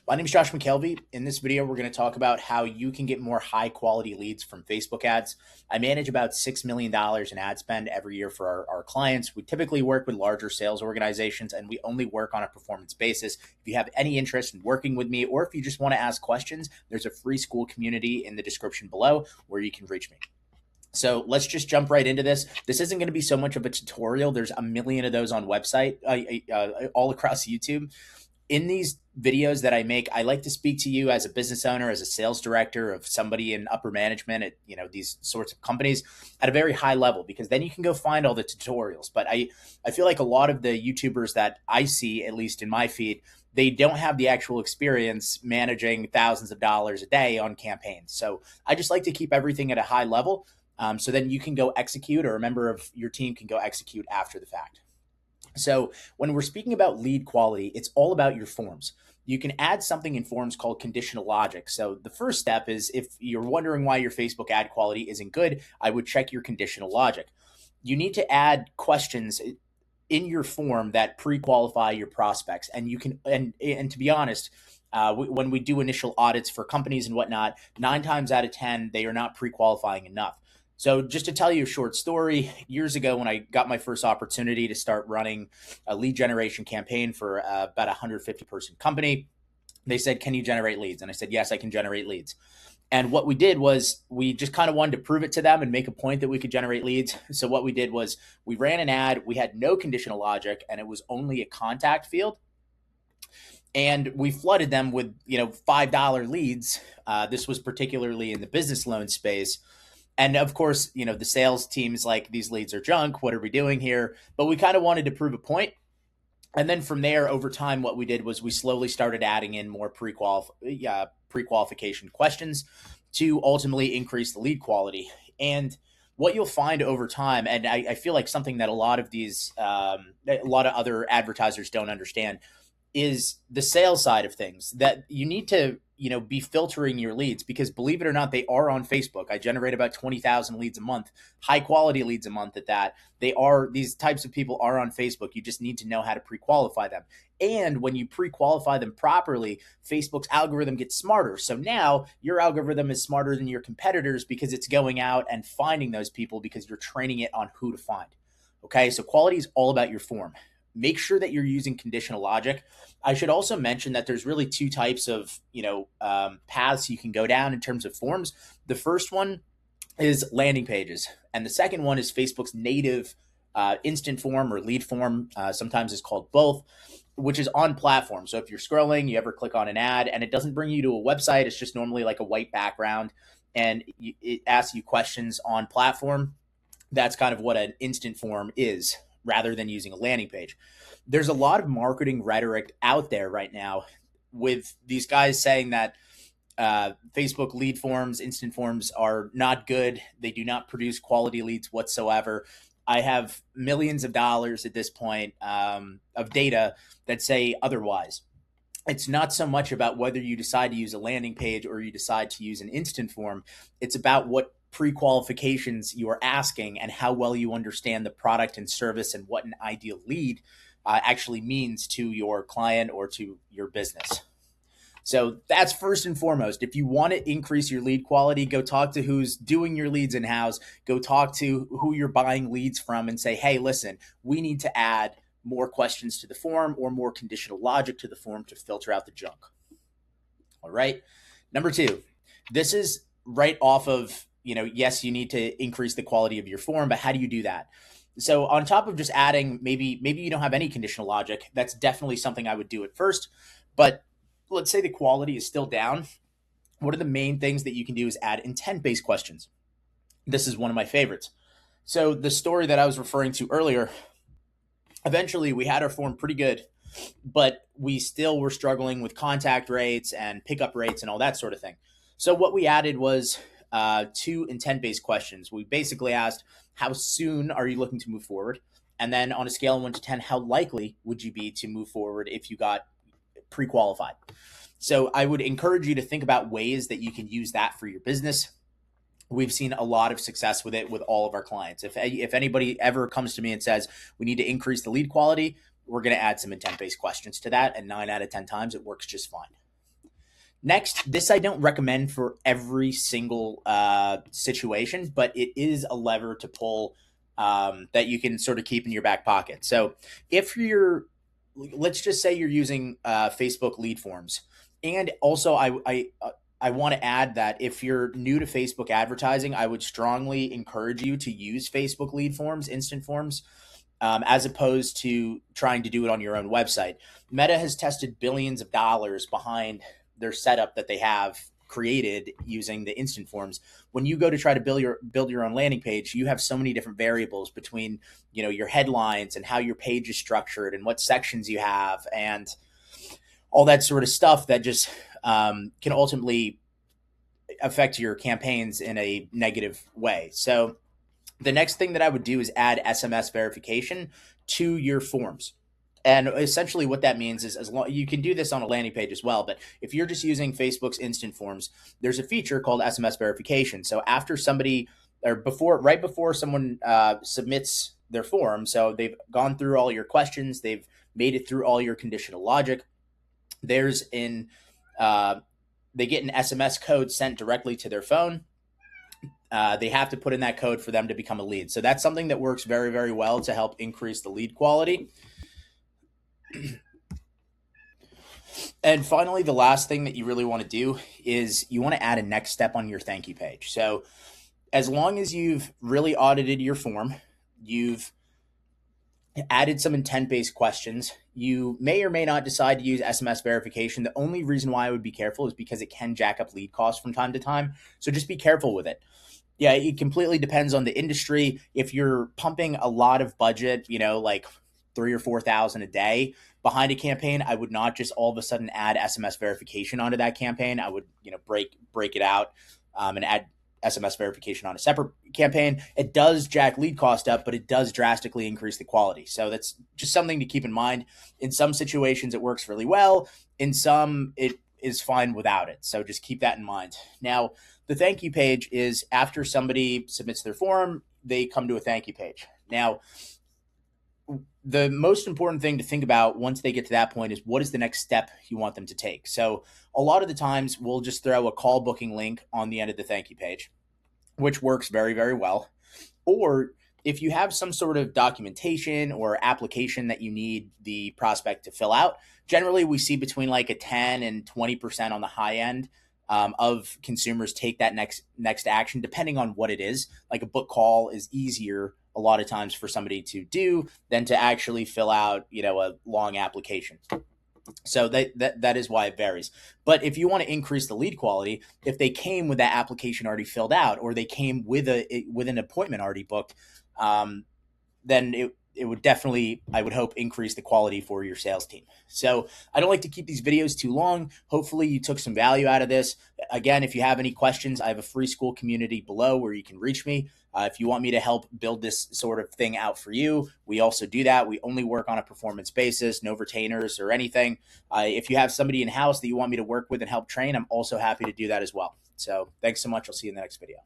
My name is Josh McKelvey. In this video, we're going to talk about how you can get more high quality leads from Facebook ads. I manage about $6 million in ad spend every year for our clients. We typically work with larger sales organizations and we only work on a performance basis. If you have any interest in working with me, or if you just want to ask questions, there's a free Skool community in the description below where you can reach me. So let's just jump right into this. This isn't going to be so much of a tutorial. There's a million of those on website, all across YouTube. In these videos that I make, I like to speak to you as a business owner, as a sales director of somebody in upper management at these sorts of companies at a very high level, because then you can go find all the tutorials. But I feel like a lot of the YouTubers that I see, at least in my feed, they don't have the actual experience managing thousands of dollars a day on campaigns. So I just like to keep everything at a high level, so then you can go execute, or a member of your team can go execute after the fact. So when we're speaking about lead quality, it's all about your forms. You can add something in forms called conditional logic. So the first step is, if you're wondering why your Facebook ad quality isn't good, I would check your conditional logic. You need to add questions in your form that pre-qualify your prospects. And you can, and to be honest, when we do initial audits for companies and whatnot, 9 times out of 10, they are not pre-qualifying enough. So just to tell you a short story, years ago when I got my first opportunity to start running a lead generation campaign for about a 150-person company, they said, "Can you generate leads?" And I said, "Yes, I can generate leads." And what we did was we just kind of wanted to prove it to them and make a point that we could generate leads. So what we did was we ran an ad. We had no conditional logic, and it was only a contact field. And we flooded them with $5 leads. This was particularly in the business loan space. And of course, the sales team is like, "These leads are junk. What are we doing here?" But we kind of wanted to prove a point. And then from there, over time, what we did was we slowly started adding in more pre-qualification questions to ultimately increase the lead quality. And what you'll find over time, and I feel like something that a lot of other advertisers don't understand, is the sales side of things, that you need to be filtering your leads, because believe it or not, they are on Facebook. I generate about 20,000 leads a month, high quality leads a month at that. These types of people are on Facebook. You just need to know how to pre-qualify them. And when you pre-qualify them properly, Facebook's algorithm gets smarter. So now your algorithm is smarter than your competitors, because it's going out and finding those people because you're training it on who to find. Okay, so quality is all about your form. Make sure that you're using conditional logic. I should also mention that there's really 2 types of paths you can go down in terms of forms. The first one is landing pages, and the second one is Facebook's native instant form or lead form. Sometimes it's called both, which is on platform. So if you're scrolling, you ever click on an ad and it doesn't bring you to a website, it's just normally like a white background, and it asks you questions on platform. That's kind of what an instant form is, rather than using a landing page. There's a lot of marketing rhetoric out there right now with these guys saying that Facebook lead forms, instant forms are not good. They do not produce quality leads whatsoever. I have millions of dollars at this point of data that say otherwise. It's not so much about whether you decide to use a landing page or you decide to use an instant form. It's about what pre-qualifications you are asking and how well you understand the product and service and what an ideal lead actually means to your client or to your business. So that's first and foremost. If you want to increase your lead quality, go talk to who's doing your leads in-house. Go talk to who you're buying leads from and say, "Hey, listen, we need to add more questions to the form or more conditional logic to the form to filter out the junk." All right. Number 2, this is right off of, yes, you need to increase the quality of your form, but how do you do that? So on top of just adding, maybe you don't have any conditional logic. That's definitely something I would do at first. But let's say the quality is still down. One of the main things that you can do is add intent-based questions. This is one of my favorites. So the story that I was referring to earlier, eventually we had our form pretty good, but we still were struggling with contact rates and pickup rates and all that sort of thing. So what we added was 2 intent-based questions. We basically asked, how soon are you looking to move forward? And then on a scale of 1 to 10, how likely would you be to move forward if you got pre-qualified? So I would encourage you to think about ways that you can use that for your business. We've seen a lot of success with it with all of our clients. If anybody ever comes to me and says, "We need to increase the lead quality," we're going to add some intent-based questions to that. And 9 out of 10 times it works just fine. Next, this I don't recommend for every single situation, but it is a lever to pull that you can sort of keep in your back pocket. So if you're, let's just say you're using Facebook lead forms, and also I want to add that if you're new to Facebook advertising, I would strongly encourage you to use Facebook lead forms, instant forms, as opposed to trying to do it on your own website. Meta has tested billions of dollars behind their setup that they have created using the instant forms. When you go to try to build your own landing page, you have so many different variables between your headlines and how your page is structured and what sections you have and all that sort of stuff that just can ultimately affect your campaigns in a negative way. So the next thing that I would do is add SMS verification to your forms. And essentially, what that means is, as long you can do this on a landing page as well, but if you're just using Facebook's instant forms, there's a feature called SMS verification. So after somebody or right before someone submits their form, so they've gone through all your questions, they've made it through all your conditional logic. There's in they get an SMS code sent directly to their phone. They have to put in that code for them to become a lead. So that's something that works very, very well to help increase the lead quality. And finally, the last thing that you really want to do is you want to add a next step on your thank you page. So as long as you've really audited your form, you've added some intent-based questions, you may or may not decide to use SMS verification. The only reason why I would be careful is because it can jack up lead costs from time to time. So just be careful with it. Yeah, it completely depends on the industry. If you're pumping a lot of budget, like 3 or 4,000 a day behind a campaign, I would not just all of a sudden add SMS verification onto that campaign. I would, break it out and add SMS verification on a separate campaign. It does jack lead cost up, but it does drastically increase the quality. So that's just something to keep in mind. In some situations, it works really well. In some, it is fine without it. So just keep that in mind. Now, the thank you page is after somebody submits their form, they come to a thank you page. Now, the most important thing to think about once they get to that point is what is the next step you want them to take. So a lot of the times we'll just throw a call booking link on the end of the thank you page, which works very, very well. Or if you have some sort of documentation or application that you need the prospect to fill out, generally we see between like a 10 and 20% on the high end of consumers take that next action, depending on what it is. Like a book call is easier a lot of times for somebody to do than to actually fill out, a long application. So that is why it varies. But if you want to increase the lead quality, if they came with that application already filled out, or they came with an appointment already booked, then it would definitely, I would hope, increase the quality for your sales team. So I don't like to keep these videos too long. Hopefully you took some value out of this. Again, if you have any questions, I have a free Skool community below where you can reach me. If you want me to help build this sort of thing out for you, we also do that. We only work on a performance basis, no retainers or anything. If you have somebody in-house that you want me to work with and help train, I'm also happy to do that as well. So thanks so much. I'll see you in the next video.